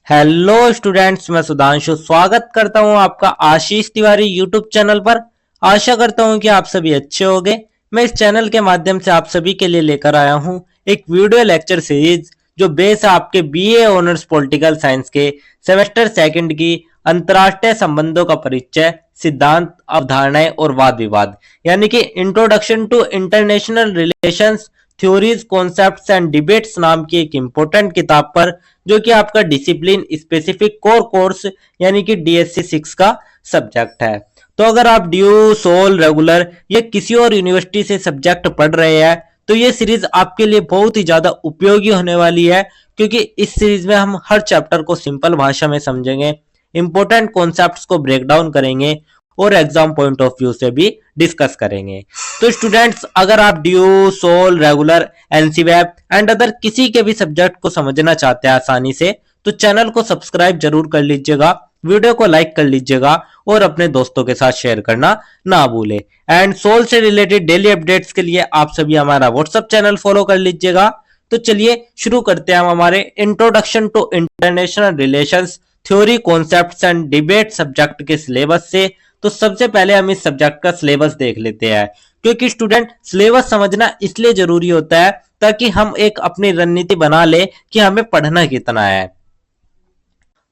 Hello students, मैं सुधांशु स्वागत करता हूं आपका आशीष तिवारी यूट्यूब चैनल पर। आशा करता हूं कि आप सभी अच्छे होंगे। मैं इस चैनल के माध्यम से आप सभी के लिए लेकर आया हूं एक वीडियो लेक्चर सीरीज जो बेस है आपके बीए ऑनर्स पॉलिटिकल साइंस के सेमेस्टर सेकंड की अंतर्राष्ट्रीय संबंधों का परिचय, सिद्धांत, अवधारणाएं और वाद विवाद, यानी कि introduction to international relations, theories, concepts and debates नाम की एक इंपॉर्टेंट किताब पर, जो कि आपका डिसिप्लिन स्पेसिफिक कोर कोर्स यानी कि डीएससी 6 का सब्जेक्ट है। तो अगर आप ड्यू, सोल, रेगुलर या किसी और यूनिवर्सिटी से सब्जेक्ट पढ़ रहे हैं तो ये सीरीज आपके लिए बहुत ही ज्यादा उपयोगी होने वाली है, क्योंकि इस सीरीज में हम हर चैप्टर को सिंपल भाषा में समझेंगे, इंपॉर्टेंट कॉन्सेप्ट्स को ब्रेक डाउन करेंगे और एग्जाम पॉइंट ऑफ व्यू से भी डिस्कस करेंगे। तो स्टूडेंट्स, अगर आप DU, SOL, regular, NCWEB and other किसी के भी सब्जेक्ट को समझना चाहते हैं आसानी से, तो चैनल को सब्सक्राइब जरूर कर लीजिएगा, वीडियो को लाइक कर लीजिएगा और अपने दोस्तों के साथ शेयर करना ना भूले। एंड सोल से रिलेटेड डेली अपडेट्स के लिए आप सभी हमारा व्हाट्सएप चैनल फॉलो कर लीजिएगा। तो चलिए शुरू करते हैं हम हमारे introduction to international relations, theory, concepts and debate subject के सिलेबस से। तो सबसे पहले हम इस सब्जेक्ट का सिलेबस देख लेते हैं, क्योंकि स्टूडेंट सिलेबस समझना इसलिए जरूरी होता है ताकि हम एक अपनी रणनीति बना ले कि हमें पढ़ना कितना है।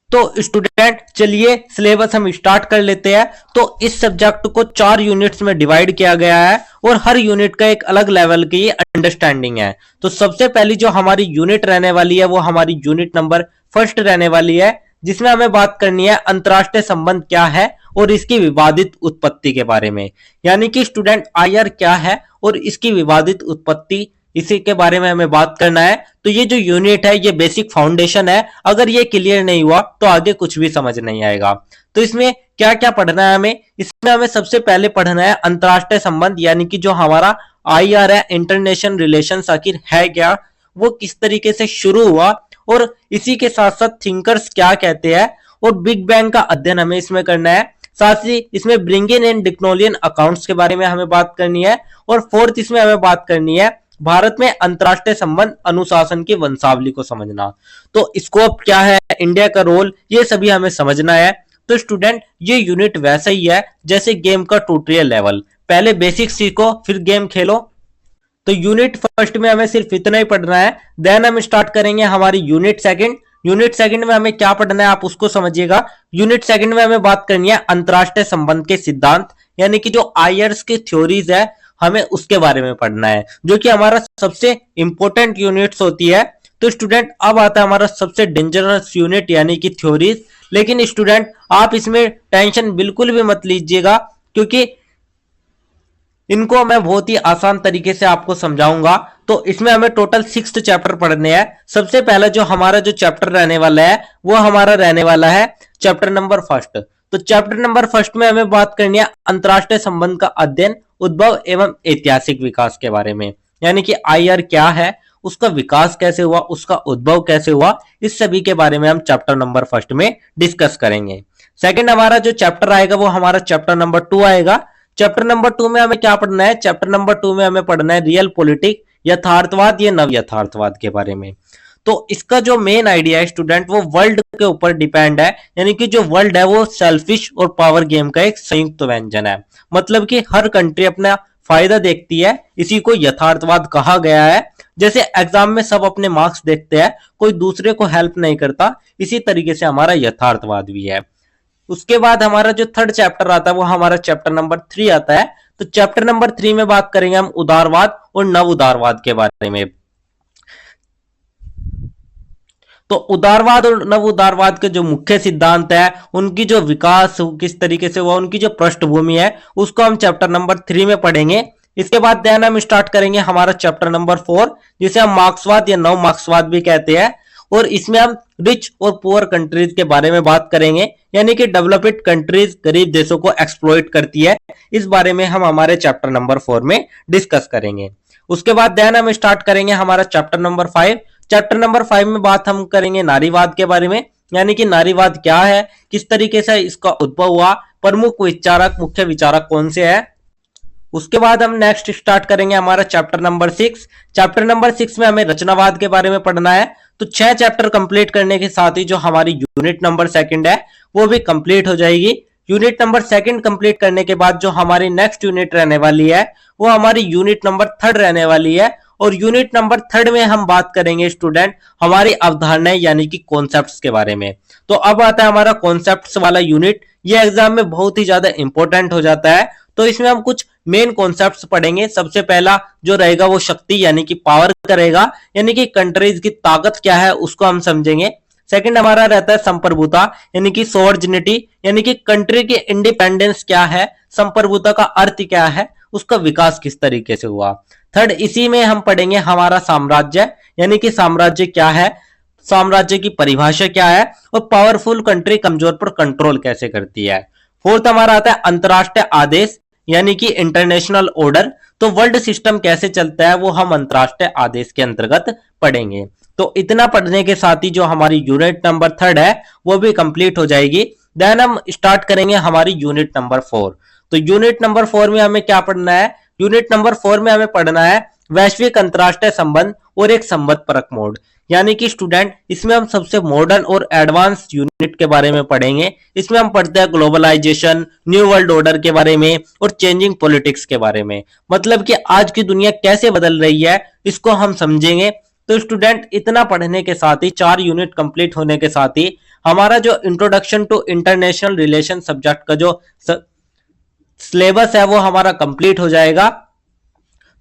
तो स्टूडेंट चलिए सिलेबस हम स्टार्ट कर लेते हैं। तो इस सब्जेक्ट को 4 यूनिट्स में डिवाइड किया गया है और हर यूनिट का एक अलग लेवल की अंडरस्टैंडिंग है। तो सबसे पहली जो हमारी यूनिट रहने वाली है वो हमारी यूनिट नंबर फर्स्ट रहने वाली है, जिसमें हमें बात करनी है अंतरराष्ट्रीय संबंध क्या है और इसकी विवादित उत्पत्ति के बारे में। यानी कि स्टूडेंट आईआर क्या है और इसकी विवादित उत्पत्ति, इसी के बारे में हमें बात करना है। तो ये जो यूनिट है ये बेसिक फाउंडेशन है, अगर ये क्लियर नहीं हुआ तो आगे कुछ भी समझ नहीं आएगा। तो इसमें क्या क्या पढ़ना है हमें? इसमें हमें सबसे पहले पढ़ना है अंतरराष्ट्रीय संबंध, यानी कि जो हमारा आईआर है, इंटरनेशनल रिलेशंस, आखिर है क्या, वो किस तरीके से शुरू हुआ और इसी के साथ साथ थिंकर्स क्या कहते हैं, और बिग बैंग का अध्ययन हमें इसमें करना है। साथ ही इसमें ब्रिंगिन एंड डिक्नोलियन अकाउंट्स के बारे में हमें बात करनी है। और फोर्थ इसमें हमें बात करनी है भारत में अंतरराष्ट्रीय संबंध अनुशासन की वंशावली को समझना। तो स्कोप क्या है, इंडिया का रोल, ये सभी हमें समझना है। तो स्टूडेंट ये यूनिट वैसा ही है जैसे गेम का ट्यूटोरियल लेवल, पहले बेसिक सीखो फिर गेम खेलो। तो यूनिट फर्स्ट में हमें सिर्फ इतना ही पढ़ना है। देन हम स्टार्ट करेंगे हमारी यूनिट सेकंड। यूनिट सेकंड में हमें क्या पढ़ना है आप उसको समझिएगा। यूनिट सेकंड में हमें बात करनी है अंतरराष्ट्रीय संबंध के सिद्धांत, यानी कि जो आईआरएस की थ्योरीज है हमें उसके बारे में पढ़ना है, जो कि हमारा सबसे इंपॉर्टेंट यूनिट्स होती है। तो स्टूडेंट अब आता है हमारा सबसे डेंजरस यूनिट, यानी कि थ्योरीज। लेकिन स्टूडेंट आप इसमें टेंशन बिल्कुल भी मत लीजिएगा, क्योंकि इनको मैं बहुत ही आसान तरीके से आपको समझाऊंगा। तो इसमें हमें टोटल 6 चैप्टर पढ़ने हैं। सबसे पहला जो हमारा जो चैप्टर रहने वाला है वो हमारा रहने वाला है चैप्टर नंबर फर्स्ट। तो चैप्टर नंबर फर्स्ट में हमें बात करनी है अंतरराष्ट्रीय संबंध का अध्ययन, उद्भव एवं ऐतिहासिक विकास के बारे में, यानी कि आईआर क्या है, उसका विकास कैसे हुआ, उसका उद्भव कैसे हुआ, इस सभी के बारे में हम चैप्टर नंबर फर्स्ट में डिस्कस करेंगे। सेकंड हमारा जो चैप्टर आएगा वो हमारा चैप्टर नंबर 2 आएगा। चैप्टर नंबर 2 में हमें क्या पढ़ना है? चैप्टर नंबर 2 में हमें पढ़ना है रियल पॉलिटिक, यथार्थवाद या नव यथार्थवाद के बारे में। तो इसका जो मेन आइडिया है स्टूडेंट वो वर्ल्ड के ऊपर डिपेंड है, यानी कि जो वर्ल्ड है वो सेल्फिश और पावर गेम का एक संयुक्त व्यंजन है। मतलब कि हर कंट्री अपना फायदा देखती है, इसी को यथार्थवाद कहा गया है। जैसे एग्जाम में सब अपने मार्क्स देखते हैं, कोई दूसरे को हेल्प नहीं करता, इसी तरीके से हमारा यथार्थवाद भी है। उसके बाद हमारा जो थर्ड चैप्टर आता है वो हमारा चैप्टर नंबर 3 आता है। तो चैप्टर नंबर 3 में बात करेंगे हम उदारवाद और नव उदारवाद के बारे में। तो उदारवाद और नव उदारवाद के जो मुख्य सिद्धांत है, उनकी जो विकास किस तरीके से हुआ, उनकी जो पृष्ठभूमि है, उसको हम चैप्टर नंबर 3 में पढ़ेंगे। इसके बाद देन हम स्टार्ट करेंगे हमारा चैप्टर नंबर 4, जिसे हम मार्क्सवाद या नव मार्क्सवाद भी कहते हैं। और इसमें हम रिच और पुअर कंट्रीज के बारे में बात करेंगे, यानी कि डेवलप्ड कंट्रीज गरीब देशों को एक्सप्लॉइट करती है, इस बारे में हम हमारे चैप्टर नंबर 4 में डिस्कस करेंगे। उसके बाद देन हम स्टार्ट करेंगे हमारा चैप्टर नंबर 5। चैप्टर नंबर 5 में बात हम करेंगे नारीवाद के बारे में, यानी कि नारीवाद क्या है, किस तरीके से इसका उद्भव हुआ, प्रमुख विचारक, मुख्य विचारक कौन से हैं। उसके बाद हम नेक्स्ट स्टार्ट करेंगे हमारा चैप्टर नंबर 6। चैप्टर नंबर 6 में हमें रचनावाद के बारे में पढ़ना है। तो 6 चैप्टर कंप्लीट करने के साथ ही जो हमारी यूनिट नंबर सेकंड है वो भी कंप्लीट हो जाएगी। यूनिट नंबर सेकंड कंप्लीट करने के बाद जो हमारी नेक्स्ट यूनिट रहने वाली है वो हमारी यूनिट नंबर थर्ड रहने वाली है। और यूनिट नंबर थर्ड में हम बात करेंगे स्टूडेंट हमारी अवधारणाएं यानी कि कॉन्सेप्ट्स के बारे में। तो अब आता है हमारा कॉन्सेप्ट्स वाला यूनिट। ये एग्जाम में बहुत ही ज्यादा इंपॉर्टेंट हो जाता है। तो इसमें हम कुछ मेन कॉन्सेप्ट्स पढ़ेंगे। सबसे पहला जो रहेगा वो शक्ति यानी कि पावर करेगा, यानी कि कंट्रीज की ताकत क्या है उसको हम समझेंगे। सेकंड हमारा रहता है संप्रभुता यानी कि सोवर्जिनिटी, यानी कि कंट्री की इंडिपेंडेंस क्या है, संप्रभुता का अर्थ क्या है, उसका विकास किस तरीके से हुआ। थर्ड इसी में हम पढ़ेंगे हमारा साम्राज्य यानी कि साम्राज्य क्या है, साम्राज्य की परिभाषा क्या है और पावरफुल कंट्री कमजोर पर कंट्रोल कैसे करती है। फोर्थ हमारा आता है अंतरराष्ट्रीय आदेश यानी कि इंटरनेशनल ऑर्डर। तो वर्ल्ड सिस्टम कैसे चलता है वो हम अंतरराष्ट्रीय आदेश के अंतर्गत पढ़ेंगे। तो इतना पढ़ने के साथ ही जो हमारी यूनिट नंबर थर्ड है वो भी कंप्लीट हो जाएगी। देन हम स्टार्ट करेंगे हमारी यूनिट नंबर 4। तो यूनिट नंबर 4 में हमें क्या पढ़ना है, यूनिट नंबर 4 में हमें पढ़ना है वैश्विक अंतरराष्ट्रीय संबंध और एक संबंध परक मोड। यानी कि स्टूडेंट इसमें हम सबसे मॉडर्न और एडवांस यूनिट के बारे में पढ़ेंगे। इसमें हम पढ़ते हैं ग्लोबलाइजेशन, न्यू वर्ल्ड ऑर्डर के बारे में और चेंजिंग पॉलिटिक्स के बारे में। मतलब कि आज की दुनिया कैसे बदल रही है इसको हम समझेंगे। तो स्टूडेंट इतना पढ़ने के साथ ही 4 यूनिट कंप्लीट होने के साथ ही हमारा जो introduction to international relation subject का जो सिलेबस है वो हमारा कंप्लीट हो जाएगा।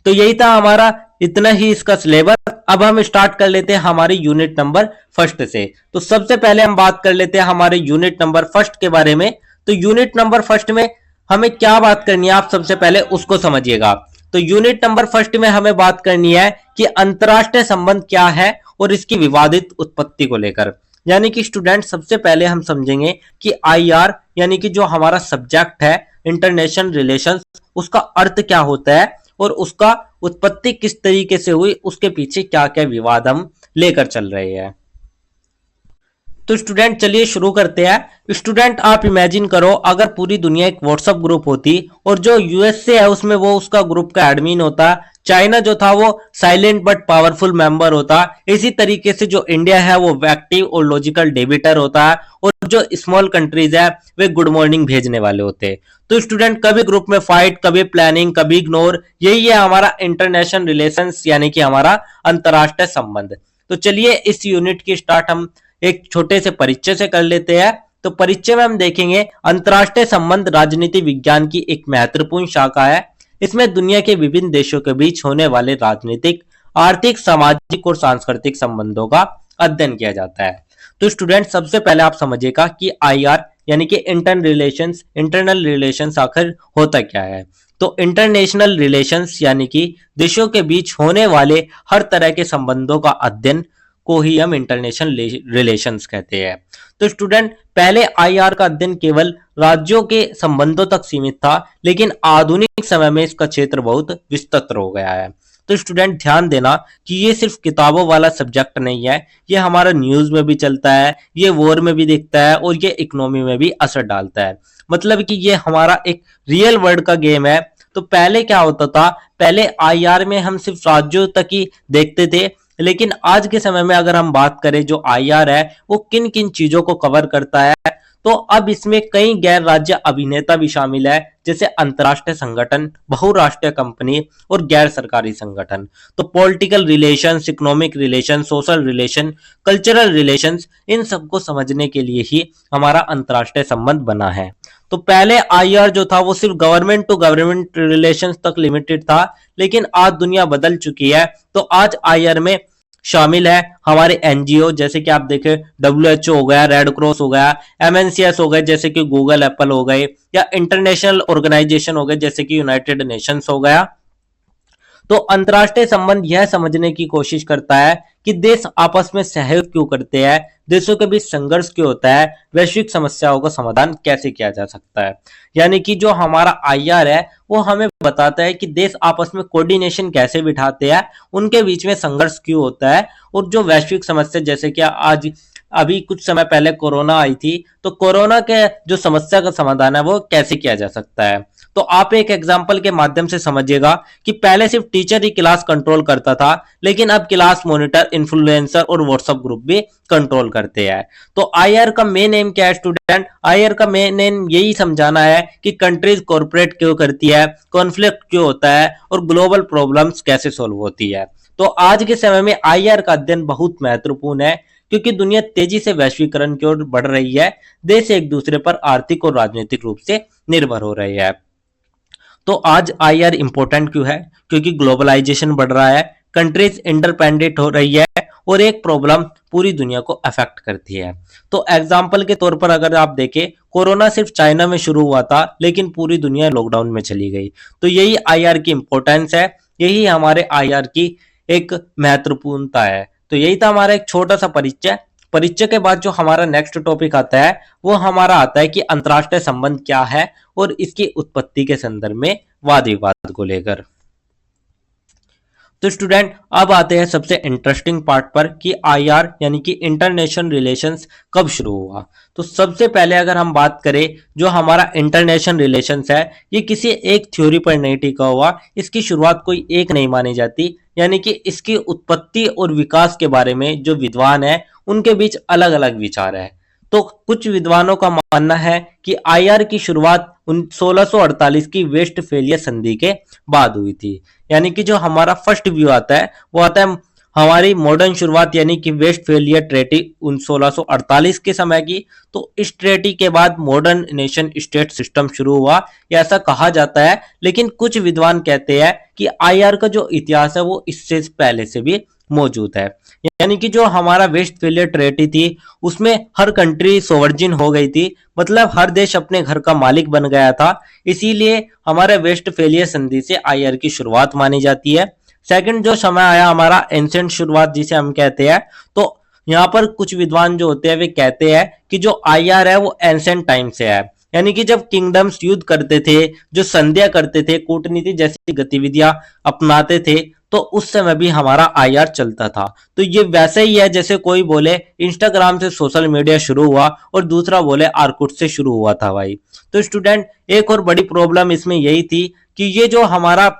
तो यही था हमारा, इतना ही इसका सिलेबस। अब हम स्टार्ट कर लेते हैं हमारी यूनिट नंबर फर्स्ट से। तो सबसे पहले हम बात कर लेते हैं हमारे यूनिट नंबर फर्स्ट के बारे में। तो यूनिट नंबर फर्स्ट में हमें क्या बात करनी है आप सबसे पहले उसको समझिएगा। तो यूनिट नंबर फर्स्ट में हमें बात करनी है कि अंतरराष्ट्रीय संबंध क्या है और इसकी विवादित उत्पत्ति को लेकर। यानी कि स्टूडेंट सबसे पहले हम समझेंगे कि आईआर यानी कि जो हमारा सब्जेक्ट है इंटरनेशनल रिलेशंस, उसका अर्थ क्या होता है और उसका उत्पत्ति किस तरीके से हुई, उसके पीछे क्या क्या विवाद हम लेकर चल रहे हैं। तो स्टूडेंट चलिए शुरू करते हैं। स्टूडेंट आप इमेजिन करो अगर पूरी दुनिया एक व्हाट्सएप ग्रुप होती और जो यूएसए है उसमें वो उसका ग्रुप का एडमिन होता, चाइना जो था वो साइलेंट बट पावरफुल मेंबर होता, इसी तरीके से जो इंडिया है वो एक्टिव और लॉजिकल डेबिटर होता है और जो स्मॉल कंट्रीज है वे गुड मॉर्निंग भेजने वाले होते। तो स्टूडेंट कभी ग्रुप में फाइट, कभी प्लानिंग, कभी इग्नोर, यही है हमारा इंटरनेशनल रिलेशंस यानी कि हमारा अंतरराष्ट्रीय संबंध। तो चलिए इस यूनिट की स्टार्ट हम एक छोटे से परिचय से कर लेते हैं। तो परिचय में हम देखेंगे अंतरराष्ट्रीय संबंध राजनीति विज्ञान की एक महत्वपूर्ण शाखा है। इसमें दुनिया के विभिन्न देशों के बीच होने वाले राजनीतिक, आर्थिक, सामाजिक और सांस्कृतिक संबंधों का अध्ययन किया जाता है। तो स्टूडेंट सबसे पहले आप समझिएगा कि आईआर यानी कि इंटरनल रिलेशंस आखिर होता क्या है। तो इंटरनेशनल रिलेशंस यानी कि देशों के बीच होने वाले हर तरह के संबंधों का अध्ययन को ही हम इंटरनेशनल रिलेशंस कहते हैं। तो स्टूडेंट पहले आईआर का अध्ययन केवल राज्यों के संबंधों तक सीमित था, लेकिन आधुनिक समय में इसका क्षेत्र बहुत विस्तृत हो गया है। तो स्टूडेंट ध्यान देना कि ये सिर्फ किताबों वाला सब्जेक्ट नहीं है, ये हमारा न्यूज में भी चलता है, ये वॉर में भी दिखता है और ये इकोनॉमी में भी असर डालता है। मतलब कि ये हमारा एक रियल वर्ल्ड का गेम है। तो पहले क्या होता था, पहले आईआर में हम सिर्फ राज्यों तक ही देखते थे, लेकिन आज के समय में अगर हम बात करें जो आईआर है वो किन किन चीजों को कवर करता है, तो अब इसमें कई गैर राज्य अभिनेता भी शामिल है, जैसे अंतरराष्ट्रीय संगठन, बहुराष्ट्रीय कंपनी और गैर सरकारी संगठन। तो political relations, economic relation, social relation, cultural relations, इन सबको समझने के लिए ही हमारा अंतरराष्ट्रीय संबंध बना है। तो पहले आईआर जो था वो सिर्फ गवर्नमेंट टू गवर्नमेंट रिलेशंस तक लिमिटेड था, लेकिन आज दुनिया बदल चुकी है। तो आज आईआर में शामिल है हमारे एनजीओ, जैसे कि आप देखें डब्ल्यूएचओ हो गया, रेड क्रॉस हो गया, एमएनसीएस हो गए जैसे कि गूगल, एप्पल हो गए, या इंटरनेशनल ऑर्गेनाइजेशन हो गए जैसे कि यूनाइटेड नेशंस हो गया। तो अंतरराष्ट्रीय संबंध यह समझने की कोशिश करता है कि देश आपस में सहयोग क्यों करते हैं, देशों के बीच संघर्ष क्यों होता है, वैश्विक समस्याओं का समाधान कैसे किया जा सकता है। यानी कि जो हमारा आईआर है वो हमें बताता है कि देश आपस में कोऑर्डिनेशन कैसे बिठाते हैं, उनके बीच में संघर्ष क्यों होता है, और जो वैश्विक समस्या जैसे कि आज अभी कुछ समय पहले कोरोना आई थी, तो कोरोना के जो समस्या का समाधान है वो कैसे किया जा सकता है। तो आप एक एग्जाम्पल के माध्यम से समझिएगा कि पहले सिर्फ टीचर ही क्लास कंट्रोल करता था, लेकिन अब क्लास मॉनिटर, इन्फ्लुएंसर और व्हाट्सएप ग्रुप भी कंट्रोल करते हैं। तो आईआर का मेन एम क्या है स्टूडेंट? आईआर का मेन एम यही समझाना है कि कंट्रीज कॉर्पोरेट क्यों करती है, कॉन्फ्लिक्ट क्यों होता है और ग्लोबल प्रॉब्लम्स कैसे सोल्व होती है। तो आज के समय में आईआर का अध्ययन बहुत महत्वपूर्ण है, क्योंकि दुनिया तेजी से वैश्वीकरण की ओर बढ़ रही है, देश एक दूसरे पर आर्थिक और राजनीतिक रूप से निर्भर हो रहे हैं। तो आज आईआर इंपॉर्टेंट क्यों है? क्योंकि ग्लोबलाइजेशन बढ़ रहा है, कंट्रीज इंडिपेंडेंट हो रही है और एक प्रॉब्लम पूरी दुनिया को अफेक्ट करती है। तो एग्जाम्पल के तौर पर अगर आप देखें, कोरोना सिर्फ चाइना में शुरू हुआ था, लेकिन पूरी दुनिया लॉकडाउन में चली गई। तो यही आईआर की इंपॉर्टेंस है, यही हमारे आईआर की एक महत्वपूर्णता है। तो यही था हमारा एक छोटा सा परिचय। परिचय के बाद जो हमारा नेक्स्ट टॉपिक आता है, वो हमारा आता है कि अंतरराष्ट्रीय संबंध क्या है और इसकी उत्पत्ति के संदर्भ में वाद विवाद को लेकर। तो स्टूडेंट अब आते हैं सबसे इंटरेस्टिंग पार्ट पर कि आईआर यानी कि इंटरनेशनल रिलेशंस कब शुरू हुआ। तो सबसे पहले अगर हम बात करें, जो हमारा इंटरनेशनल रिलेशंस है, ये किसी एक थ्योरी पर नहीं टिका हुआ, इसकी शुरुआत कोई एक नहीं मानी जाती, यानी कि इसकी उत्पत्ति और विकास के बारे में जो विद्वान है उनके बीच अलग अलग विचार है। तो कुछ विद्वानों का मानना है कि आईआर की शुरुआत 1648 की वेस्टफेलिया संधि के बाद हुई थी। यानी कि जो हमारा फर्स्ट व्यू आता है वो आता है हमारी मॉडर्न शुरुआत यानी कि वेस्टफेलिया ट्रेटी 1648 के समय की। तो इस ट्रेटी के बाद मॉडर्न नेशन स्टेट सिस्टम शुरू हुआ, ऐसा कहा जाता है। लेकिन कुछ विद्वान कहते हैं कि आईआर का जो इतिहास है वो इससे पहले से भी मौजूद है। यानी कि जो हमारा वेस्टफेलिया ट्रेटी थी उसमें हर कंट्री सोवर्जिन हो गई थी, मतलब हर देश अपने घर का मालिक बन गया था। इसीलिए हमारे वेस्टफेलिया संधि से आईआर की शुरुआत मानी जाती है। सेकंड जो समय आया हमारा एंशिएंट शुरुआत जिसे हम कहते हैं, तो यहाँ पर कुछ विद्वान जो होते हैं वे कहते हैं कि जो आईआर है वो एंशिएंट टाइम से है। यानी कि जब किंगडम्स युद्ध करते थे, जो संधियां करते थे, कूटनीति जैसी गतिविधियां अपनाते थे, तो उस समय भी हमारा आईआर चलता था। तो ये वैसे ही है जैसे कोई बोले इंस्टाग्राम से सोशल मीडिया शुरू हुआ और दूसरा बोले आर्कुट से शुरू हुआ था भाई। तो स्टूडेंट एक और बड़ी प्रॉब्लम इसमें यही थी कि ये जो हमारा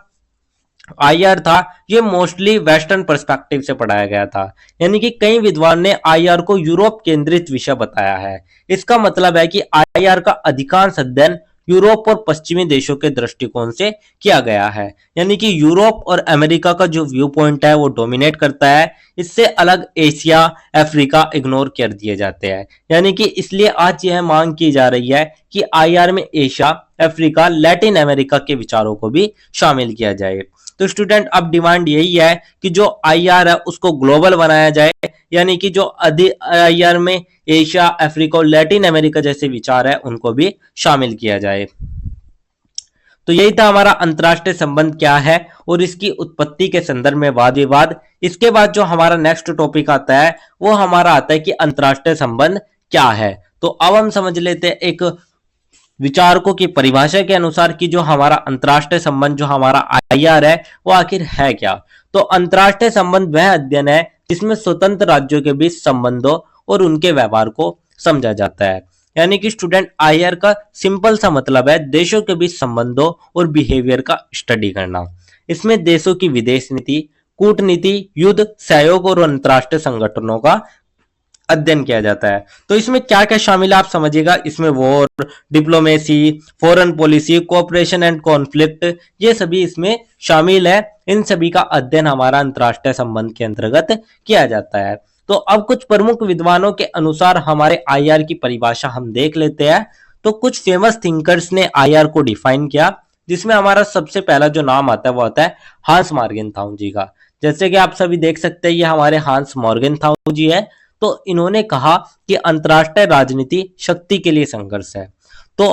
आईआर था ये मोस्टली वेस्टर्न पर्सपेक्टिव से पढ़ाया गया था। यानी कि कई विद्वान ने आईआर को यूरोप केंद्रित विषय बताया है। इसका मतलब है कि आईआर का अधिकांश अध्ययन यूरोप और पश्चिमी देशों के दृष्टिकोण से किया गया है। यानी कि यूरोप और अमेरिका का जो व्यू पॉइंट है वो डोमिनेट करता है, इससे अलग एशिया, अफ्रीका इग्नोर कर दिए जाते हैं। यानी कि इसलिए आज यह मांग की जा रही है कि आईआर में एशिया, अफ्रीका, लैटिन अमेरिका के विचारों को भी शामिल किया जाए। तो स्टूडेंट अब डिमांड यही है कि जो आईआर है उसको ग्लोबल बनाया जाए, यानी कि जो आईआर में एशिया, अफ्रीका और लैटिन अमेरिका जैसे विचार है उनको भी शामिल किया जाए। तो यही था हमारा अंतरराष्ट्रीय संबंध क्या है और इसकी उत्पत्ति के संदर्भ में वाद विवाद। इसके बाद जो हमारा नेक्स्ट टॉपिक आता है वो हमारा आता है कि अंतरराष्ट्रीय संबंध क्या है। तो अब हम समझ लेते हैं एक विचारकों की परिभाषा के अनुसार कि जो हमारा अंतरराष्ट्रीय संबंध, जो हमारा आईआर है वो आखिर है क्या। तो अंतरराष्ट्रीय संबंध वह अध्ययन है जिसमें स्वतंत्र राज्यों के बीच संबंधों और उनके व्यवहार को समझा जाता है। यानी कि स्टूडेंट आईआर का सिंपल सा मतलब है देशों के बीच संबंधों और बिहेवियर का स्टडी करना। इसमें देशों की विदेश नीति, कूटनीति, युद्ध, सहयोग और अंतरराष्ट्रीय संगठनों का अध्ययन किया जाता है। तो इसमें क्या क्या शामिल है आप समझिएगा। इसमें war, diplomacy, foreign policy, cooperation and conflict, ये सभी इसमें शामिल है। इन सभी का अध्ययन हमारा अंतरराष्ट्रीय संबंध के अंतर्गत किया जाता है। तो अब कुछ प्रमुख विद्वानों के अनुसार हमारे आईआर की परिभाषा हम देख लेते हैं। तो कुछ फेमस थिंकर्स ने आईआर को डिफाइन किया, जिसमें हमारा सबसे पहला जो नाम आता है वो आता है हांस मॉर्गेनथाउ जी का। जैसे कि आप सभी देख सकते हैं ये हमारे हांस मॉर्गेनथाउ जी है। तो इन्होंने कहा कि अंतरराष्ट्रीय राजनीति शक्ति के लिए संघर्ष है। तो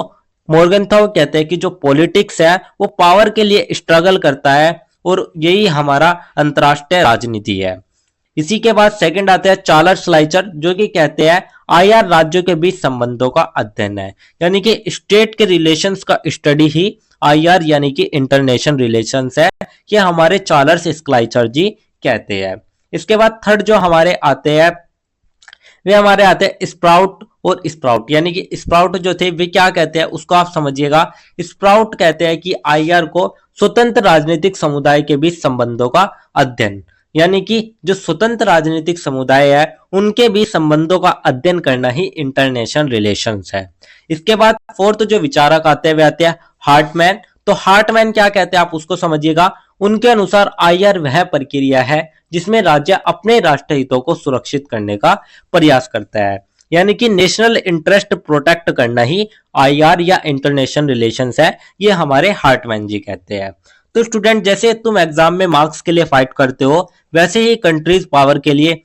मॉर्गेनथाउ कहते हैं कि जो पॉलिटिक्स है वो पावर के लिए स्ट्रगल करता है और यही हमारा अंतरराष्ट्रीय राजनीति है। इसी के बाद सेकंड आते हैं चार्ल्स श्लाइचर, जो कि कहते हैं आईआर राज्यों के बीच संबंधों का अध्ययन है। यानी कि स्टेट के रिलेशंस का स्टडी ही आईआर यानी कि इंटरनेशनल रिलेशंस है, ये हमारे चार्ल्स श्लाइचर जी कहते हैं। इसके बाद थर्ड जो हमारे आते हैं वे हमारे आते हैं स्प्राउट और स्प्राउट, यानी कि स्प्राउट जो थे वे क्या कहते हैं उसको आप समझिएगा। स्प्राउट कहते हैं कि आईआर को स्वतंत्र राजनीतिक समुदाय के बीच संबंधों का अध्ययन, यानी कि जो स्वतंत्र राजनीतिक समुदाय है उनके बीच संबंधों का अध्ययन करना ही इंटरनेशनल रिलेशंस है। इसके बाद फोर्थ जो विचारक आते हैं वे आते हैं हार्टमैन। तो हार्टमैन क्या कहते हैं आप उसको समझिएगा। उनके अनुसार आईआर वह प्रक्रिया है जिसमें राज्य अपने राष्ट्र हितों को सुरक्षित करने का प्रयास करता है, यानी कि नेशनल इंटरेस्ट प्रोटेक्ट करना ही आईआर या इंटरनेशनल रिलेशंस है, ये हमारे हार्टमैन जी कहते हैं। तो स्टूडेंट जैसे तुम एग्जाम में मार्क्स के लिए फाइट करते हो वैसे ही कंट्रीज पावर के लिए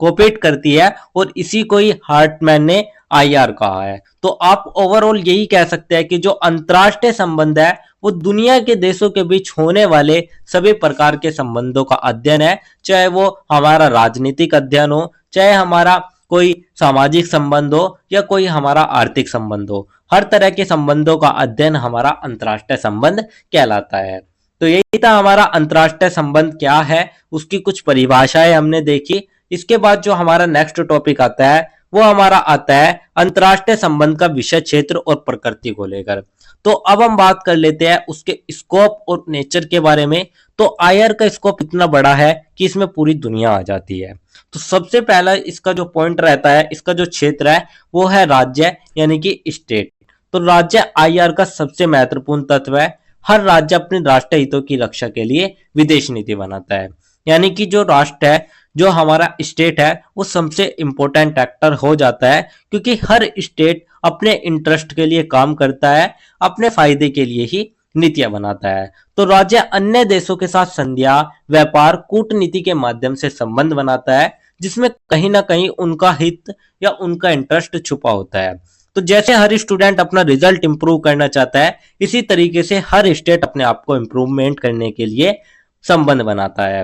कोऑपरेट करती है, और इसी को ही हार्टमैन ने आईआर कहा है। तो आप ओवरऑल यही कह सकते हैं कि जो अंतरराष्ट्रीय संबंध है वो दुनिया के देशों के बीच होने वाले सभी प्रकार के संबंधों का अध्ययन है, चाहे वो हमारा राजनीतिक अध्ययन हो, चाहे हमारा कोई सामाजिक संबंध हो, या कोई हमारा आर्थिक संबंध हो। हर तरह के संबंधों का अध्ययन हमारा अंतरराष्ट्रीय संबंध कहलाता है। तो यही था हमारा अंतरराष्ट्रीय संबंध क्या है, उसकी कुछ परिभाषाएं हमने देखी। इसके बाद जो हमारा नेक्स्ट टॉपिक आता है वो हमारा आता है अंतरराष्ट्रीय संबंध का विषय क्षेत्र और प्रकृति को लेकर। तो अब हम बात कर लेते हैं उसके स्कोप और नेचर के बारे में। तो आईआर का स्कोप इतना बड़ा है कि इसमें पूरी दुनिया आ जाती है। तो सबसे पहला इसका जो पॉइंट रहता है, इसका जो क्षेत्र है वो है राज्य, यानी कि स्टेट। तो राज्य आईआर का सबसे महत्वपूर्ण तत्व है। हर राज्य अपने राष्ट्रीय हितों की रक्षा के लिए विदेश नीति बनाता है, यानी कि जो राष्ट्र है, जो हमारा स्टेट है, वो सबसे इंपॉर्टेंट एक्टर हो जाता है, क्योंकि हर स्टेट अपने इंटरेस्ट के लिए काम करता है, अपने फायदे के लिए ही नीतियां बनाता है। तो राज्य अन्य देशों के साथ संधियां, व्यापार, कूटनीति के माध्यम से संबंध बनाता है, जिसमें कहीं ना कहीं उनका हित या उनका इंटरेस्ट छुपा होता है। तो जैसे हर स्टूडेंट अपना रिजल्ट इंप्रूव करना चाहता है, इसी तरीके से हर स्टेट अपने आप को इंप्रूवमेंट करने के लिए संबंध बनाता है।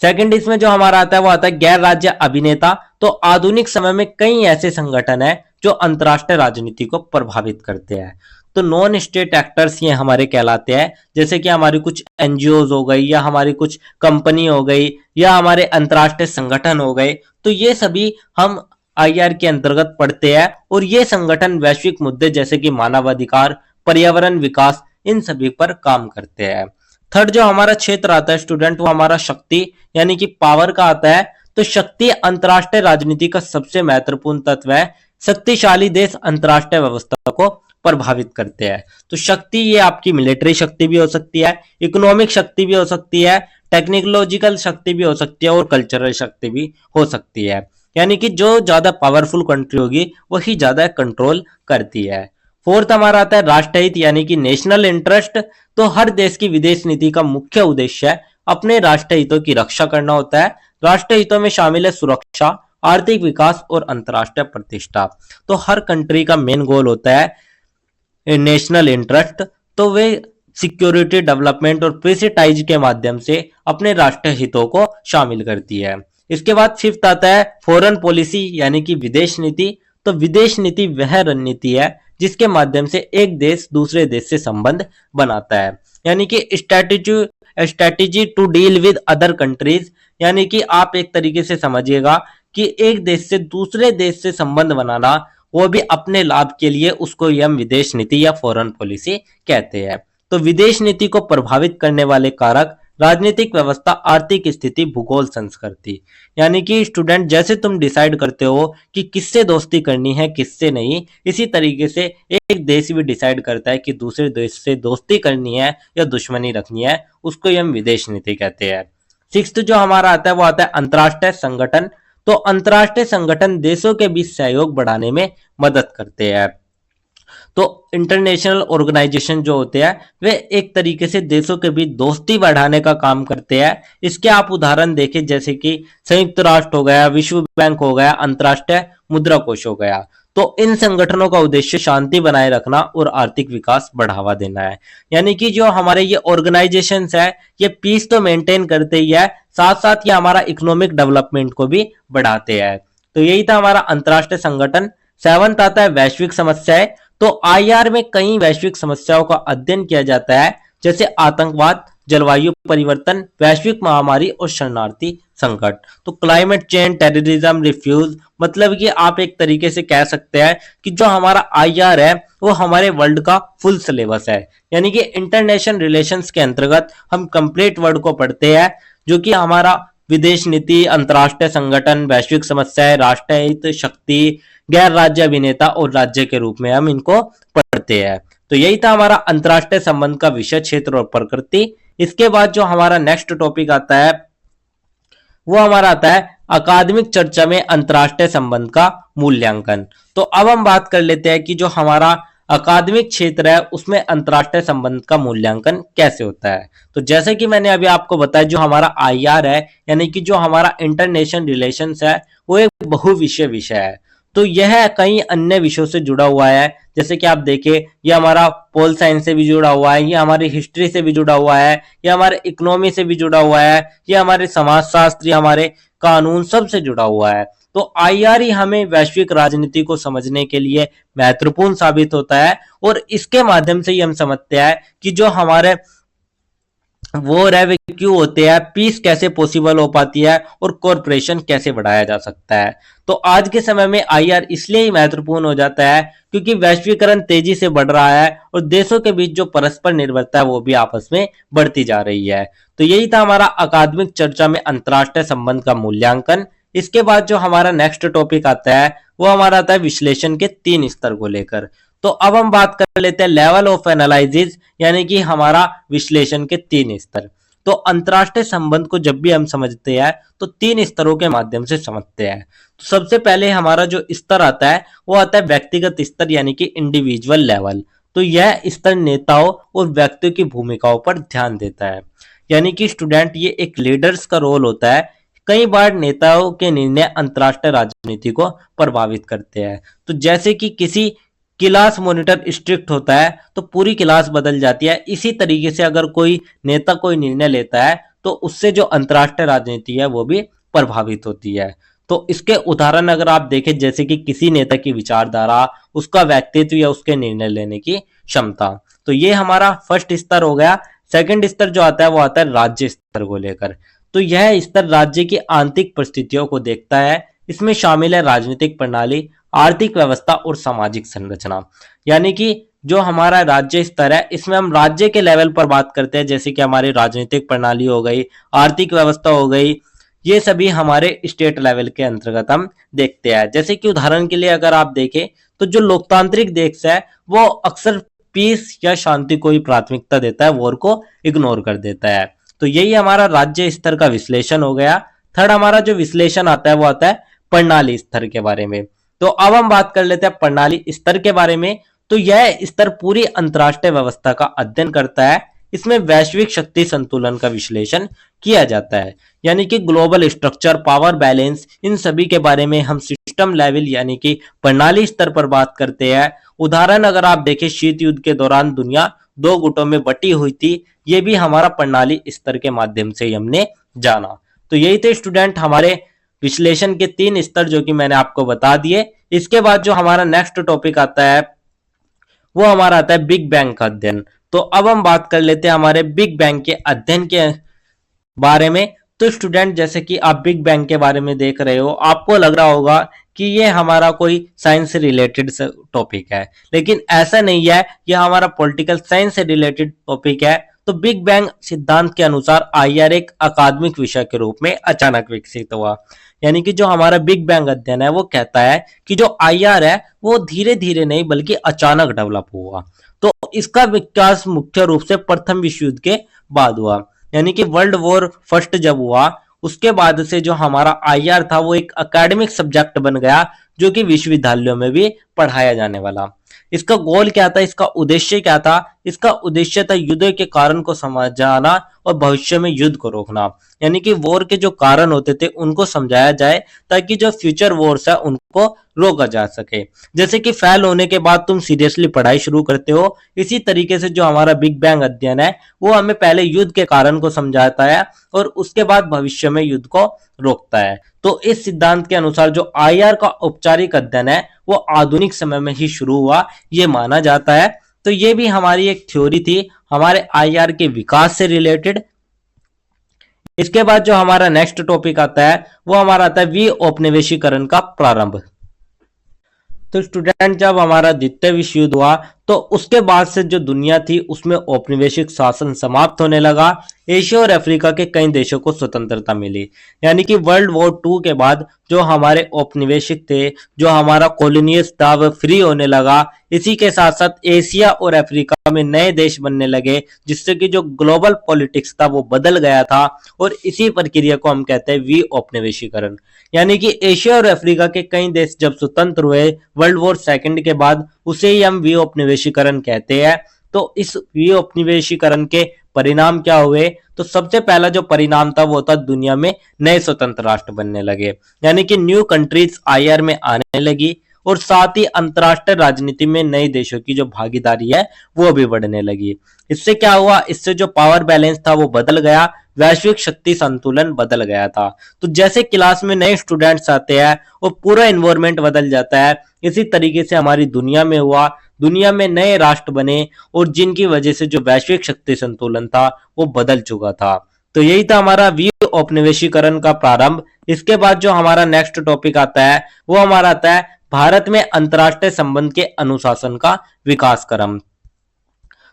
सेकंड इसमें जो हमारा आता है वो आता है गैर राज्य अभिनेता। तो आधुनिक समय में कई ऐसे संगठन हैं जो अंतरराष्ट्रीय राजनीति को प्रभावित करते हैं। तो नॉन स्टेट एक्टर्स ये हमारे कहलाते हैं, जैसे कि हमारी कुछ एनजीओ हो गई, या हमारी कुछ कंपनी हो गई, या हमारे अंतरराष्ट्रीय संगठन हो गए। तो ये सभी हम आईआर के अंतर्गत पढ़ते हैं, और ये संगठन वैश्विक मुद्दे जैसे कि मानवाधिकार, पर्यावरण, विकास, इन सभी पर काम करते हैं। थर्ड जो हमारा क्षेत्र आता है स्टूडेंट वो हमारा शक्ति, यानी कि पावर का आता है। तो शक्ति अंतरराष्ट्रीय राजनीति का सबसे महत्वपूर्ण तत्व है। शक्तिशाली देश अंतरराष्ट्रीय व्यवस्था को प्रभावित करते हैं। तो शक्ति ये आपकी मिलिट्री शक्ति भी हो सकती है, इकोनॉमिक शक्ति भी हो सकती है, टेक्नोलॉजिकल शक्ति भी हो सकती है, और कल्चरल शक्ति भी हो सकती है। यानी कि जो ज्यादा पावरफुल कंट्री होगी वही ज्यादा कंट्रोल करती है। फोर्थ हमारा आता है राष्ट्रहित, यानी कि नेशनल इंटरेस्ट। तो हर देश की विदेश नीति का मुख्य उद्देश्य है अपने राष्ट्र हितों की रक्षा करना होता है। राष्ट्र हितों में शामिल है सुरक्षा, आर्थिक विकास और अंतरराष्ट्रीय प्रतिष्ठा। तो हर कंट्री का मेन गोल होता है नेशनल इंटरेस्ट। तो वे सिक्योरिटी, डेवलपमेंट और प्रेसिटाइज के माध्यम से अपने राष्ट्र हितों को शामिल करती है। इसके बाद फिफ्थ आता है फॉरेन पॉलिसी, यानी कि विदेश नीति। तो विदेश नीति वह रणनीति है जिसके माध्यम से एक देश दूसरे देश से संबंध बनाता है, यानी कि strategy to deal with other countries. यानी कि आप एक तरीके से समझिएगा कि एक देश से दूसरे देश से संबंध बनाना, वो भी अपने लाभ के लिए, उसको हम विदेश नीति या फॉरेन पॉलिसी कहते हैं। तो विदेश नीति को प्रभावित करने वाले कारक राजनीतिक व्यवस्था, आर्थिक स्थिति, भूगोल, संस्कृति। यानी कि स्टूडेंट जैसे तुम डिसाइड करते हो कि किससे दोस्ती करनी है किससे नहीं, इसी तरीके से एक देश भी डिसाइड करता है कि दूसरे देश से दोस्ती करनी है या दुश्मनी रखनी है, उसको हम विदेश नीति कहते हैं। सिक्स्थ जो हमारा आता है वो आता है अंतरराष्ट्रीय संगठन। तो अंतरराष्ट्रीय संगठन देशों के बीच सहयोग बढ़ाने में मदद करते हैं। तो इंटरनेशनल ऑर्गेनाइजेशन जो होते हैं वे एक तरीके से देशों के बीच दोस्ती बढ़ाने का काम करते हैं। इसके आप उदाहरण देखें, जैसे कि संयुक्त राष्ट्र हो गया, विश्व बैंक हो गया, अंतरराष्ट्रीय मुद्रा कोष हो गया। तो इन संगठनों का उद्देश्य शांति बनाए रखना और आर्थिक विकास बढ़ावा देना है। यानी कि जो हमारे ये ऑर्गेनाइजेशंस है ये पीस तो मेंटेन करते ही है, साथ साथ ये हमारा इकोनॉमिक डेवलपमेंट को भी बढ़ाते हैं। तो यही था हमारा अंतरराष्ट्रीय संगठन। सेवंथ आता है वैश्विक समस्याएं। तो आईआर में कई वैश्विक समस्याओं का अध्ययन किया जाता है, जैसे आतंकवाद, जलवायु परिवर्तन, वैश्विक महामारी और शरणार्थी संकट। तो क्लाइमेट चेंज, टेररिज्म, रिफ्यूज, मतलब कि आप एक तरीके से कह सकते हैं कि जो हमारा आईआर है वो हमारे वर्ल्ड का फुल सिलेबस है, यानी कि इंटरनेशनल रिलेशंस के अंतर्गत हम कंप्लीट वर्ड को पढ़ते हैं, जो कि हमारा विदेश नीति, अंतर्राष्ट्रीय संगठन, वैश्विक समस्याएं, राष्ट्रीय हित, शक्ति, गैर राज्य अभिनेता और राज्य के रूप में हम इनको पढ़ते हैं। तो यही था हमारा अंतर्राष्ट्रीय संबंध का विषय क्षेत्र और प्रकृति। इसके बाद जो हमारा नेक्स्ट टॉपिक आता है वो हमारा आता है अकादमिक चर्चा में अंतर्राष्ट्रीय संबंध का मूल्यांकन। तो अब हम बात कर लेते हैं कि जो हमारा अकादमिक क्षेत्र है उसमें अंतर्राष्ट्रीय संबंध का मूल्यांकन कैसे होता है। तो जैसे कि मैंने अभी आपको बताया, जो हमारा आईआर है यानी कि जो हमारा इंटरनेशनल रिलेशंस है वो एक बहुविषय विषय है। तो यह कई अन्य विषयों से जुड़ा हुआ है, जैसे कि आप देखिए ये हमारा पोल साइंस से भी जुड़ा हुआ है, ये हमारी हिस्ट्री से भी जुड़ा हुआ है, ये हमारे इकोनॉमी से भी जुड़ा हुआ है, ये हमारे समाजशास्त्र, हमारे कानून सबसे जुड़ा हुआ है। तो आईआर ही हमें वैश्विक राजनीति को समझने के लिए महत्वपूर्ण साबित होता है, और इसके माध्यम से ही हम समझते हैं कि जो हमारे वॉर है वे क्यों होते हैं, पीस कैसे पॉसिबल हो पाती है, और कॉरपोरेशन कैसे बढ़ाया जा सकता है। तो आज के समय में आईआर इसलिए ही महत्वपूर्ण हो जाता है क्योंकि वैश्वीकरण तेजी से बढ़ रहा है और देशों के बीच जो परस्पर निर्भरता है वो भी आपस में बढ़ती जा रही है। तो यही था हमारा अकादमिक चर्चा में अंतर्राष्ट्रीय संबंध का मूल्यांकन। इसके बाद जो हमारा नेक्स्ट टॉपिक आता है वो हमारा आता है विश्लेषण के 3 स्तर को लेकर। तो अब हम बात कर लेते हैं लेवल ऑफ एनालिसिस, यानी कि हमारा विश्लेषण के 3 स्तर। तो अंतर्राष्ट्रीय संबंध को जब भी हम समझते हैं तो 3 स्तरों के माध्यम से समझते हैं। तो सबसे पहले हमारा जो स्तर आता है वो आता है व्यक्तिगत स्तर, यानी कि इंडिविजुअल लेवल। तो यह स्तर नेताओं और व्यक्तियों की भूमिकाओं पर ध्यान देता है, यानी कि स्टूडेंट ये एक लीडर्स का रोल होता है। कई बार नेताओं के निर्णय अंतर्राष्ट्रीय राजनीति को प्रभावित करते हैं। तो जैसे कि किसी क्लास मॉनिटर स्ट्रिक्ट होता है तो पूरी क्लास बदल जाती है, इसी तरीके से अगर कोई नेता कोई निर्णय लेता है तो उससे जो अंतर्राष्ट्रीय राजनीति है वो भी प्रभावित होती है। तो इसके उदाहरण अगर आप देखें, जैसे कि किसी नेता की विचारधारा, उसका व्यक्तित्व या उसके निर्णय लेने की क्षमता। तो ये हमारा फर्स्ट स्तर हो गया। सेकंड स्तर जो आता है वो आता है राज्य स्तर को लेकर। तो यह स्तर राज्य की आंतरिक परिस्थितियों को देखता है। इसमें शामिल है राजनीतिक प्रणाली, आर्थिक व्यवस्था और सामाजिक संरचना। यानी कि जो हमारा राज्य स्तर है इसमें हम राज्य के लेवल पर बात करते हैं, जैसे कि हमारी राजनीतिक प्रणाली हो गई, आर्थिक व्यवस्था हो गई, ये सभी हमारे स्टेट लेवल के अंतर्गत हम देखते हैं। जैसे कि उदाहरण के लिए अगर आप देखें तो जो लोकतांत्रिक देश है वो अक्सर पीस या शांति को ही प्राथमिकता देता है, वॉर को इग्नोर कर देता है। तो यही हमारा राज्य स्तर का विश्लेषण हो गया। थर्ड हमारा जो विश्लेषण आता है वो आता है प्रणाली स्तर के बारे में। तो अब हम बात कर लेते हैं प्रणाली स्तर के बारे में। तो यह स्तर पूरी अंतर्राष्ट्रीय व्यवस्था का अध्ययन करता है। इसमें वैश्विक शक्ति संतुलन का विश्लेषण किया जाता है, यानी कि ग्लोबल स्ट्रक्चर, पावर बैलेंस, इन सभी के बारे में हम सिस्टम लेवल यानी कि प्रणाली स्तर पर बात करते हैं। उदाहरण अगर आप देखें, शीत युद्ध के दौरान दुनिया 2 गुटों में बटी हुई थी, ये भी हमारा प्रणाली स्तर के माध्यम से ही हमने जाना। तो यही थे स्टूडेंट हमारे विश्लेषण के 3 स्तर जो कि मैंने आपको बता दिए। इसके बाद जो हमारा नेक्स्ट टॉपिक आता है वो हमारा आता है बिग बैंग का अध्ययन। तो अब हम बात कर लेते हैं हमारे बिग बैंग के अध्ययन के बारे में। तो स्टूडेंट जैसे कि आप बिग बैंग के बारे में देख रहे हो, आपको लग रहा होगा कि ये हमारा कोई साइंस से रिलेटेड टॉपिक है, लेकिन ऐसा नहीं है, यह हमारा पॉलिटिकल साइंस से रिलेटेड टॉपिक है। तो बिग बैंग सिद्धांत के अनुसार आईआर एक अकादमिक विषय के रूप में अचानक विकसित हुआ। यानी कि जो हमारा बिग बैंग अध्ययन है वो कहता है कि जो आईआर है वो धीरे धीरे नहीं बल्कि अचानक डेवलप हुआ। तो इसका विकास मुख्य रूप से प्रथम विश्व युद्ध के बाद हुआ, यानी कि वर्ल्ड वॉर फर्स्ट जब हुआ उसके बाद से जो हमारा आईआर था वो एक एकेडमिक सब्जेक्ट बन गया, जो कि विश्वविद्यालयों में भी पढ़ाया जाने वाला। इसका गोल क्या था, इसका उद्देश्य क्या था? इसका उद्देश्य था युद्ध के कारण को समझाना और भविष्य में युद्ध को रोकना। यानी कि वॉर के जो कारण होते थे उनको समझाया जाए ताकि जो फ्यूचर वॉर्स है उनको रोका जा सके। जैसे कि फेल होने के बाद तुम सीरियसली पढ़ाई शुरू करते हो, इसी तरीके से जो हमारा बिग बैंग अध्ययन है वो हमें पहले युद्ध के कारण को समझाता है और उसके बाद भविष्य में युद्ध को रोकता है। तो इस सिद्धांत के अनुसार जो आईआर का औपचारिक अध्ययन है वो आधुनिक समय में ही शुरू हुआ, ये माना जाता है। तो ये भी हमारी एक थ्योरी थी हमारे आईआर के विकास से रिलेटेड। इसके बाद जो हमारा नेक्स्ट टॉपिक आता है वो हमारा आता है वी औपनिवेशीकरण का प्रारंभ। तो स्टूडेंट जब हमारा द्वितीय विश्व युद्ध हुआ तो उसके बाद से जो दुनिया थी उसमें औपनिवेशिक शासन समाप्त होने लगा। एशिया और अफ्रीका के कई देशों को स्वतंत्रता मिली। यानी कि वर्ल्ड वॉर टू के बाद जो हमारे औपनिवेशिक थे, जो हमारा कॉलोनियस था, वह फ्री होने लगा। इसी के साथ साथ एशिया और अफ्रीका में नए देश बनने लगे, जिससे कि जो ग्लोबल पॉलिटिक्स था वो बदल गया था। और इसी प्रक्रिया को हम कहते हैं वी औपनिवेशीकरण। यानी कि एशिया और अफ्रीका के कई देश जब स्वतंत्र हुए वर्ल्ड वॉर सेकंड के बाद, उसे ही हम वी औपनिवेशीकरण कहते हैं। तो इस वी औपनिवेशीकरण के परिणाम क्या हुए? तो सबसे पहला जो परिणाम था वो था दुनिया में नए स्वतंत्र राष्ट्र बनने लगे, यानी कि न्यू कंट्रीज आईआर में आने लगी। और साथ ही अंतरराष्ट्रीय राजनीति में नए देशों की जो भागीदारी है वो भी बढ़ने लगी। इससे क्या हुआ? इससे जो पावर बैलेंस था वो बदल गया, वैश्विक शक्ति संतुलन बदल गया था। तो जैसे क्लास में नए स्टूडेंट्स आते हैं और पूरा एनवायरनमेंट बदल जाता है, इसी तरीके से हमारी दुनिया में हुआ। दुनिया में नए राष्ट्र बने और जिनकी वजह से जो वैश्विक शक्ति संतुलन था वो बदल चुका था। तो यही था हमारा वी औपनिवेशीकरण का प्रारंभ। इसके बाद जो हमारा नेक्स्ट टॉपिक आता है वो हमारा आता है भारत में अंतरराष्ट्रीय संबंध के अनुशासन का विकास क्रम।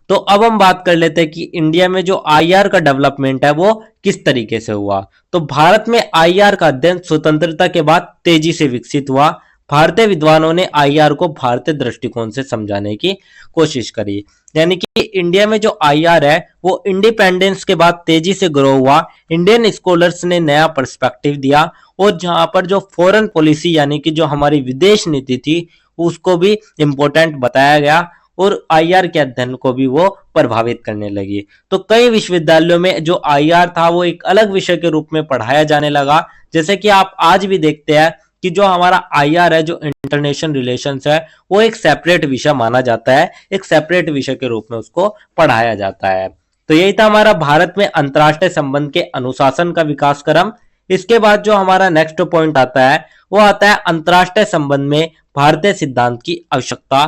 तो अब हम बात कर लेते हैं कि इंडिया में जो आईआर का डेवलपमेंट है वो किस तरीके से हुआ। तो भारत में आईआर का अध्ययन स्वतंत्रता के बाद तेजी से विकसित हुआ। भारतीय विद्वानों ने आईआर को भारतीय दृष्टिकोण से समझाने की कोशिश करी। यानी कि इंडिया में जो आईआर है वो इंडिपेंडेंस के बाद तेजी से ग्रो हुआ। इंडियन स्कॉलर्स ने नया पर्सपेक्टिव दिया और जहां पर जो फॉरेन पॉलिसी यानी कि जो हमारी विदेश नीति थी उसको भी इम्पोर्टेंट बताया गया और आईआर के अध्ययन को भी वो प्रभावित करने लगी। तो कई विश्वविद्यालयों में जो आईआर था वो एक अलग विषय के रूप में पढ़ाया जाने लगा। जैसे कि आप आज भी देखते हैं कि जो हमारा आईआर है, जो इंटरनेशनल रिलेशंस है, वो एक सेपरेट विषय माना जाता है, एक सेपरेट विषय के रूप में उसको पढ़ाया जाता है। तो यही था हमारा भारत में अंतरराष्ट्रीय संबंध के अनुशासन का विकास क्रम। इसके बाद जो हमारा नेक्स्ट पॉइंट आता है वो आता है अंतरराष्ट्रीय संबंध में भारतीय सिद्धांत की आवश्यकता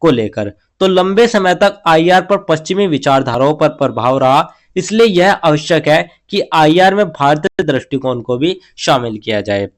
को लेकर। तो लंबे समय तक आईआर पर पश्चिमी विचारधाराओं पर प्रभाव रहा, इसलिए यह आवश्यक है कि आईआर में भारतीय दृष्टिकोण को भी शामिल किया जाए।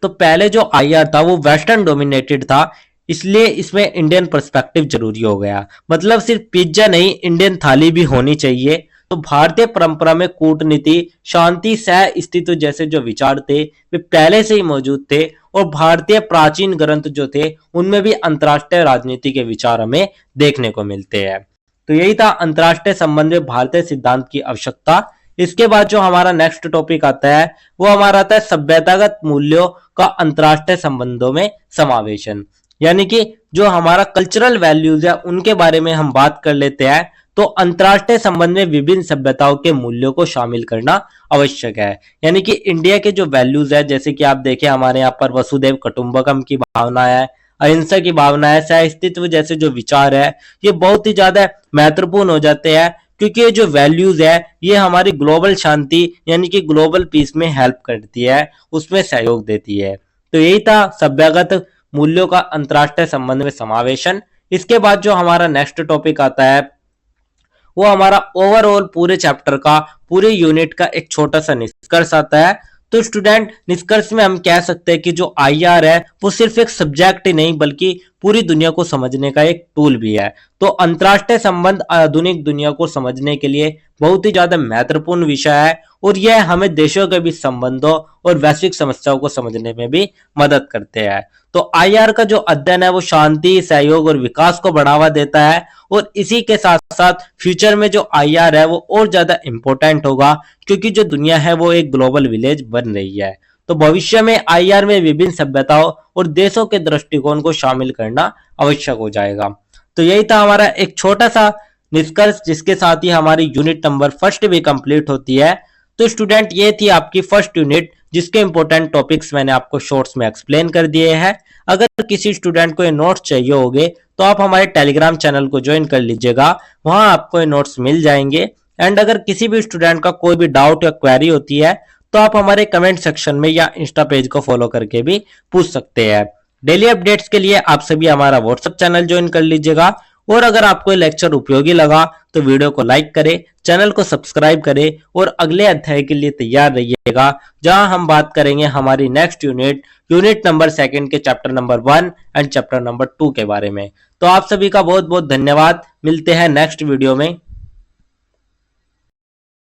तो पहले जो आईआर था वो वेस्टर्न डोमिनेटेड था, इसलिए इसमें इंडियन पर्सपेक्टिव जरूरी हो गया। मतलब सिर्फ पिज्जा नहीं, इंडियन थाली भी होनी चाहिए। तो भारतीय परंपरा में कूटनीति, शांति, सह अस्तित्व जैसे जो विचार थे वे पहले से ही मौजूद थे और भारतीय प्राचीन ग्रंथ जो थे उनमें भी अंतरराष्ट्रीय राजनीति के विचार हमें देखने को मिलते हैं। तो यही था अंतरराष्ट्रीय संबंध में भारतीय सिद्धांत की आवश्यकता। इसके बाद जो हमारा नेक्स्ट टॉपिक आता है वो हमारा आता है सभ्यतागत मूल्यों का अंतरराष्ट्रीय संबंधों में समावेशन। यानी कि जो हमारा कल्चरल वैल्यूज है उनके बारे में हम बात कर लेते हैं। तो अंतरराष्ट्रीय संबंध में विभिन्न सभ्यताओं के मूल्यों को शामिल करना आवश्यक है। यानी कि इंडिया के जो वैल्यूज है, जैसे कि आप देखें हमारे यहाँ पर वसुधैव कुटुंबकम की भावना है, अहिंसा की भावना है, सह अस्तित्व जैसे जो विचार है, ये बहुत ही ज्यादा महत्वपूर्ण हो जाते हैं क्योंकि ये जो वैल्यूज है ये हमारी ग्लोबल शांति यानी कि ग्लोबल पीस में हेल्प करती है, उसमें सहयोग देती है। तो यही था सभ्यगत मूल्यों का अंतरराष्ट्रीय संबंध में समावेशन। इसके बाद जो हमारा नेक्स्ट टॉपिक आता है वो हमारा ओवरऑल पूरे चैप्टर का, पूरे यूनिट का एक छोटा सा निष्कर्ष आता है। तो स्टूडेंट निष्कर्ष में हम कह सकते हैं कि जो आईआर है वो सिर्फ एक सब्जेक्ट ही नहीं बल्कि पूरी दुनिया को समझने का एक टूल भी है। तो अंतरराष्ट्रीय संबंध आधुनिक दुनिया को समझने के लिए बहुत ही ज्यादा महत्वपूर्ण विषय है और यह हमें देशों के बीच संबंधों और वैश्विक समस्याओं को समझने में भी मदद करते हैं। तो आईआर का जो अध्ययन है वो शांति, सहयोग और विकास को बढ़ावा देता है और इसी के साथ साथ फ्यूचर में जो आईआर है वो और ज्यादा इंपॉर्टेंट होगा क्योंकि जो दुनिया है वो एक ग्लोबल विलेज बन रही है। तो भविष्य में आईआर में विभिन्न सभ्यताओं और देशों के दृष्टिकोण को शामिल करना आवश्यक हो जाएगा। तो यही था हमारा एक छोटा सा निष्कर्ष जिसके साथ ही हमारी यूनिट नंबर फर्स्ट भी कंप्लीट होती है। तो स्टूडेंट ये थी आपकी फर्स्ट यूनिट जिसके इंपॉर्टेंट टॉपिक्स मैंने आपको शॉर्ट्स में एक्सप्लेन कर दिए हैं। अगर किसी स्टूडेंट को ये नोट्स चाहिए होंगे तो आप हमारे टेलीग्राम चैनल को ज्वाइन कर लीजिएगा, वहां आपको ये नोट्स मिल जाएंगे। एंड अगर किसी भी स्टूडेंट का कोई भी डाउट या क्वेरी होती है तो आप हमारे कमेंट सेक्शन में या इंस्टा पेज को फॉलो करके भी पूछ सकते हैं। डेली अपडेट्स के लिए आप सभी हमारा व्हाट्सएप चैनल ज्वाइन कर लीजिएगा, और अगर आपको ये लेक्चर उपयोगी लगा तो वीडियो को लाइक करें, चैनल को सब्सक्राइब करें और अगले अध्याय के लिए तैयार रहिएगा, जहां हम बात करेंगे हमारी नेक्स्ट यूनिट नंबर 2 के chapter number 1 and chapter number 2 के बारे में। तो आप सभी का बहुत बहुत धन्यवाद। मिलते हैं नेक्स्ट वीडियो में।